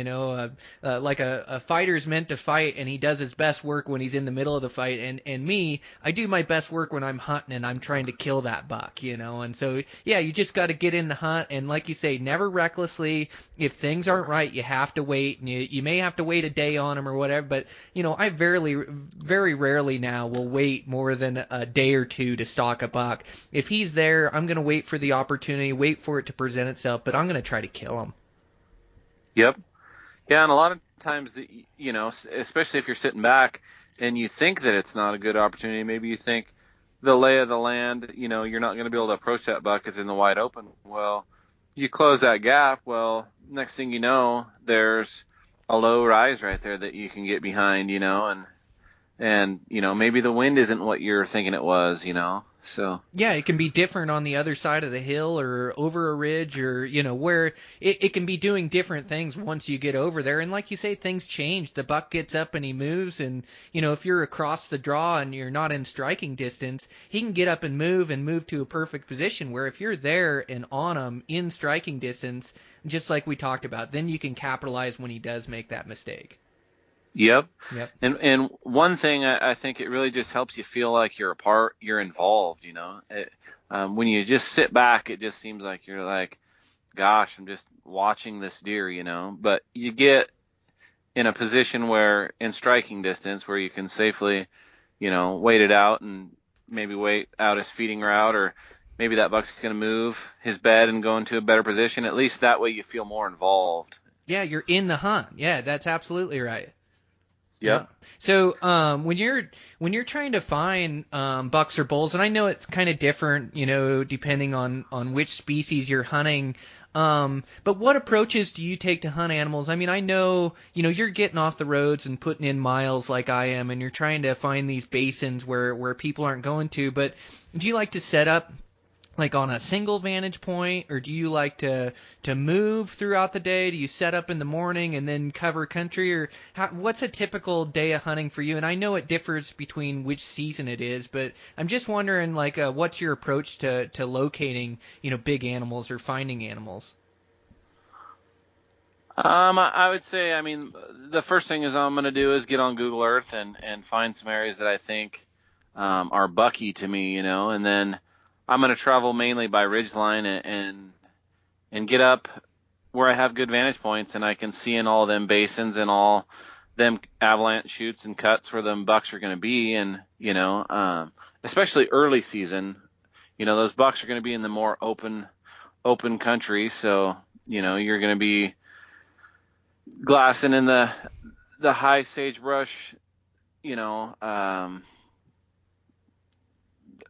like a fighter's meant to fight, and he does his best work when he's in the middle of the fight. And me, I do my best work when I'm hunting and I'm trying to kill that buck, and so, yeah, you just got to get in the hunt. And like you say, never recklessly. If things aren't right, you have to wait, and you may have to wait a day on them or whatever, but I very rarely now will wait more than a day or two to stalk a buck. If he's there, I'm going to wait for the opportunity, wait for it to present itself, but I'm going to try to kill him. Yep. Yeah, and a lot of times, especially if you're sitting back and you think that it's not a good opportunity, maybe you think the lay of the land, you're not going to be able to approach that buck, it's in the wide open. Well, you close that gap, well, next thing you know, there's a low rise right there that you can get behind, and maybe the wind isn't what you're thinking it was, so. Yeah, it can be different on the other side of the hill or over a ridge, or, where it can be doing different things once you get over there. And like you say, things change. The buck gets up and he moves, and, if you're across the draw and you're not in striking distance, he can get up and move to a perfect position, where if you're there and on him in striking distance, just like we talked about, then you can capitalize when he does make that mistake. Yep. Yep. And one thing, I think it really just helps you feel like you're a part, you're involved, when you just sit back, it just seems like you're like, gosh, I'm just watching this deer, but you get in a position where, in striking distance, where you can safely, wait it out and maybe wait out his feeding route, or maybe that buck's going to move his bed and go into a better position. At least that way you feel more involved. Yeah, you're in the hunt. Yeah, that's absolutely right. Yep. Yeah. So when you're trying to find bucks or bulls, and I know it's kind of different, depending on which species you're hunting. But what approaches do you take to hunt animals? I mean, I know, you're getting off the roads and putting in miles like I am, and you're trying to find these basins where people aren't going to. But do you like to set up like on a single vantage point, or do you like to move throughout the day? Do you set up in the morning and then cover country, or what's a typical day of hunting for you? And I know it differs between which season it is, but I'm just wondering, like, what's your approach to locating, big animals or finding animals? I would say, the first thing I'm going to do is get on Google Earth and find some areas that I think are bucky to me, and then I'm going to travel mainly by ridgeline and get up where I have good vantage points, and I can see in all them basins and all them avalanche chutes and cuts where them bucks are going to be. And, especially early season, those bucks are going to be in the more open country. So, you're going to be glassing in the high sagebrush,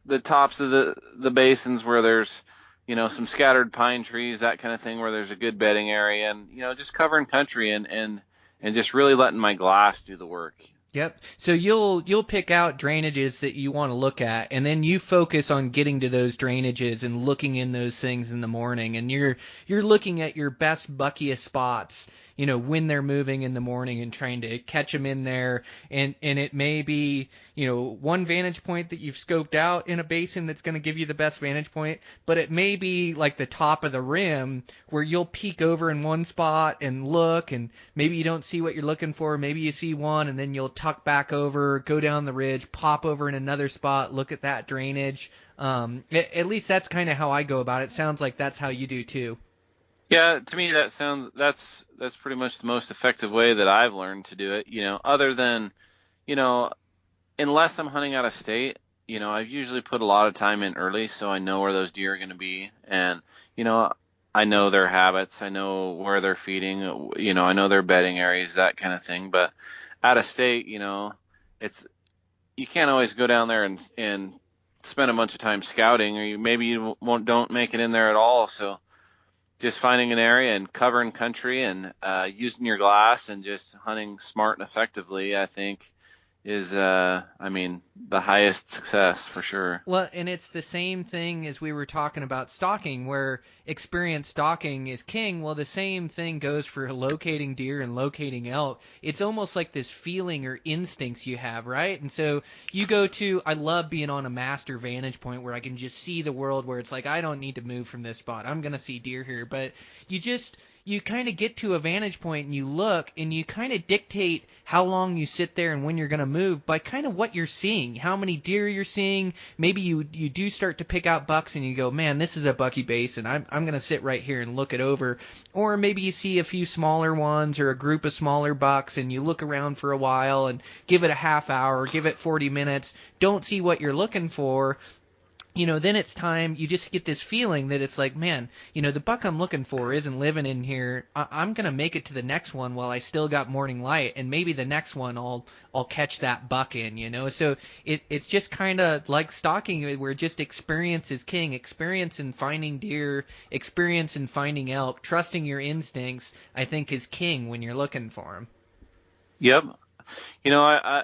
the tops of the basins where there's, some scattered pine trees, that kind of thing, where there's a good bedding area, and, just covering country and just really letting my glass do the work. Yep. So you'll pick out drainages that you want to look at, and then you focus on getting to those drainages and looking in those things in the morning, and you're looking at your best buckiest spots, when they're moving in the morning and trying to catch them in there. And it may be, one vantage point that you've scoped out in a basin that's going to give you the best vantage point, but it may be like the top of the rim where you'll peek over in one spot and look, and maybe you don't see what you're looking for. Maybe you see one, and then you'll tuck back over, go down the ridge, pop over in another spot, look at that drainage. At least that's kind of how I go about it. Sounds like that's how you do too. Yeah, to me that's pretty much the most effective way that I've learned to do it. Other than, you know, unless I'm hunting out of state, I've usually put a lot of time in early so I know where those deer are going to be. And, I know their habits. I know where they're feeding. I know their bedding areas, that kind of thing. But out of state, it's you can't always go down there and spend a bunch of time scouting, or maybe you don't make it in there at all. So just finding an area and covering country and using your glass and just hunting smart and effectively, I think, is the highest success for sure. Well, and it's the same thing as we were talking about stalking, where experienced stalking is king. Well, the same thing goes for locating deer and locating elk. It's almost like this feeling or instincts you have, right? And so I love being on a master vantage point where I can just see the world, where it's like, I don't need to move from this spot. I'm going to see deer here. But you kind of get to a vantage point and you look and you kind of dictate how long you sit there and when you're going to move by kind of what you're seeing, how many deer you're seeing. Maybe you do start to pick out bucks and you go, man, this is a bucky basin. I'm going to sit right here and look it over. Or maybe you see a few smaller ones or a group of smaller bucks and you look around for a while and give it a half hour, give it 40 minutes, don't see what you're looking for. Then it's time, you just get this feeling that it's like, man, the buck I'm looking for isn't living in here. I'm going to make it to the next one while I still got morning light, and maybe the next one I'll catch that buck in. So it's just kind of like stalking, where just experience is king. Experience in finding deer, experience in finding elk, trusting your instincts, I think, is king when you're looking for them. Yep. I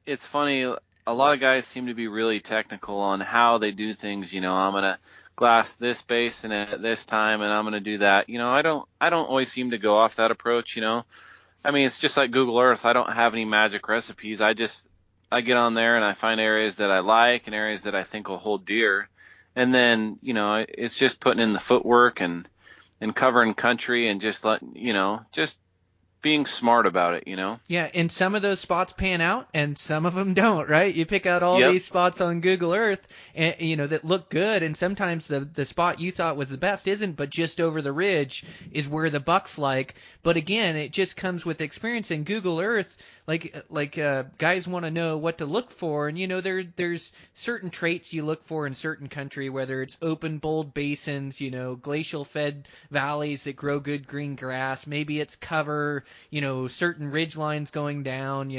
it's funny. A lot of guys seem to be really technical on how they do things. I'm going to glass this basin at this time and I'm going to do that. I don't always seem to go off that approach. It's just like Google Earth. I don't have any magic recipes. I get on there and I find areas that I like and areas that I think will hold deer. And then, it's just putting in the footwork and covering country and just just being smart about it. Yeah, and some of those spots pan out, and some of them don't, right? You pick out all Yep. these spots on Google Earth, and that look good, and sometimes the spot you thought was the best isn't, but just over the ridge is where the buck's like. But again, it just comes with experience. In Google Earth, guys want to know what to look for, and there's certain traits you look for in certain country, whether it's open, bold basins, glacial fed valleys that grow good green grass, maybe it's cover, certain ridge lines going down,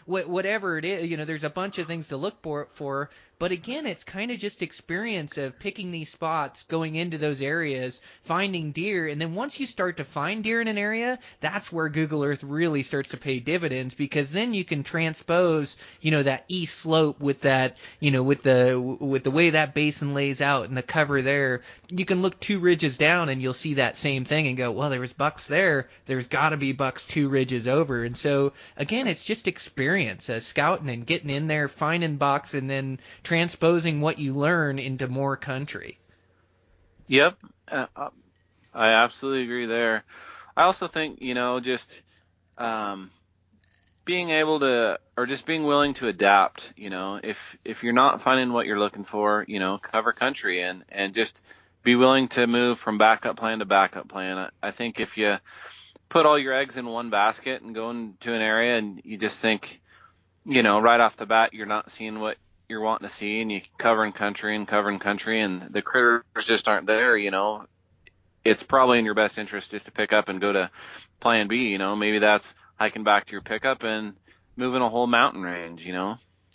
whatever it is, there's a bunch of things to look for. But again, it's kind of just experience of picking these spots, going into those areas, finding deer, and then once you start to find deer in an area, that's where Google Earth really starts to pay dividends, because then you can transpose, that east slope with that, with the way that basin lays out and the cover there. You can look 2 ridges down and you'll see that same thing and go, well, there was bucks there. There's got to be bucks 2 ridges over. And so again, it's just experience, scouting and getting in there, finding bucks, and then transposing what you learn into more country. Yep. I absolutely agree there. I also think, just being able to, or just being willing to adapt, if you're not finding what you're looking for, cover country and just be willing to move from backup plan to backup plan. I think if you put all your eggs in one basket and go into an area and you just think, right off the bat, you're not seeing what you're wanting to see, and you covering country and the critters just aren't there, it's probably in your best interest just to pick up and go to plan B. Maybe that's hiking back to your pickup and moving a whole mountain range.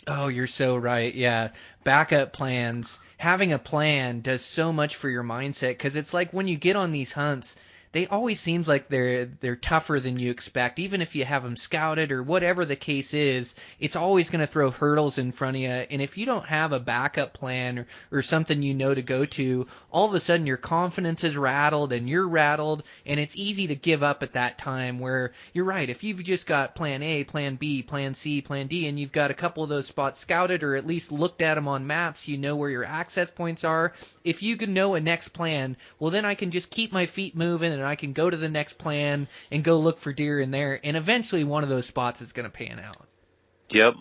Oh, you're so right. Yeah. Backup plans, having a plan does so much for your mindset, because it's like when you get on these hunts, they always seems like they're tougher than you expect. Even if you have them scouted or whatever the case is, it's always going to throw hurdles in front of you. And if you don't have a backup plan or something to go to, all of a sudden your confidence is rattled and you're rattled, and it's easy to give up at that time. Where you're right, if you've just got plan A, plan B, plan C, plan D, and you've got a couple of those spots scouted or at least looked at them on maps, you know where your access points are. If you can know a next plan, well, then I can just keep my feet moving and I can go to the next plan and go look for deer in there, and eventually one of those spots is going to pan out. Yep.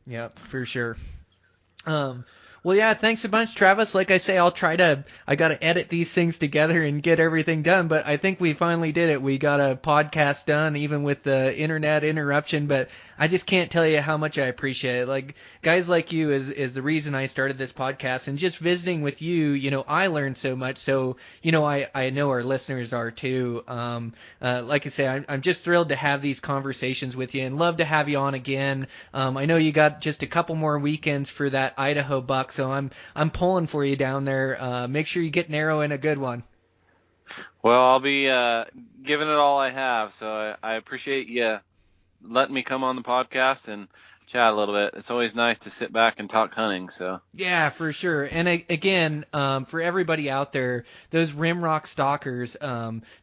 Yep, for sure. Well, yeah, thanks a bunch, Travis. Like I say, I got to edit these things together and get everything done, but I think we finally did it. We got a podcast done, even with the internet interruption, but I just can't tell you how much I appreciate it. Like, guys like you is the reason I started this podcast, and just visiting with you, I learned so much, so, I know our listeners are too. Like I say, I'm just thrilled to have these conversations with you and love to have you on again. I know you got just a couple more weekends for that Idaho buck, so I'm pulling for you down there. Make sure you get an arrow in a good one. Well, I'll be giving it all I have, so I appreciate you letting me come on the podcast and chat a little bit. It's always nice to sit back and talk hunting. So Yeah, for sure. And again, for everybody out there, those rimrock stalkers,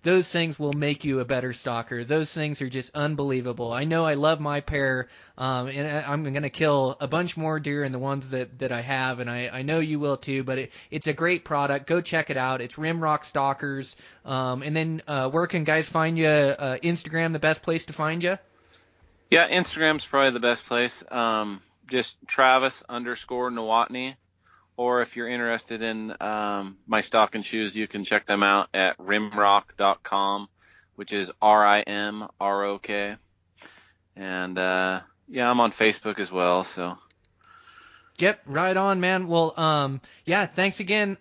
those things will make you a better stalker. Those things are just unbelievable. I know I love my pair, and I'm going to kill a bunch more deer than the ones that I have, and I know you will too, but it's a great product. Go check it out. It's rimrock stalkers. And then where can guys find you? Instagram, the best place to find you? yeah, Instagram's probably the best place. Just Travis_Nowotny. Or if you're interested in my stock and shoes, you can check them out at rimrock.com, which is RIMROK. And yeah, I'm on Facebook as well. So. Yep, right on, man. Well, yeah, thanks again.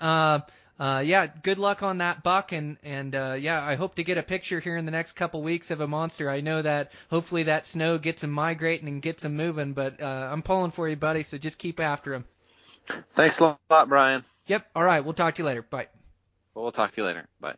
Yeah, good luck on that buck, and yeah, I hope to get a picture here in the next couple weeks of a monster. I know that hopefully that snow gets him migrating and gets him moving, but I'm pulling for you, buddy. So just keep after him. Thanks a lot, Brian. Yep. All right. We'll talk to you later. Bye. We'll talk to you later. Bye.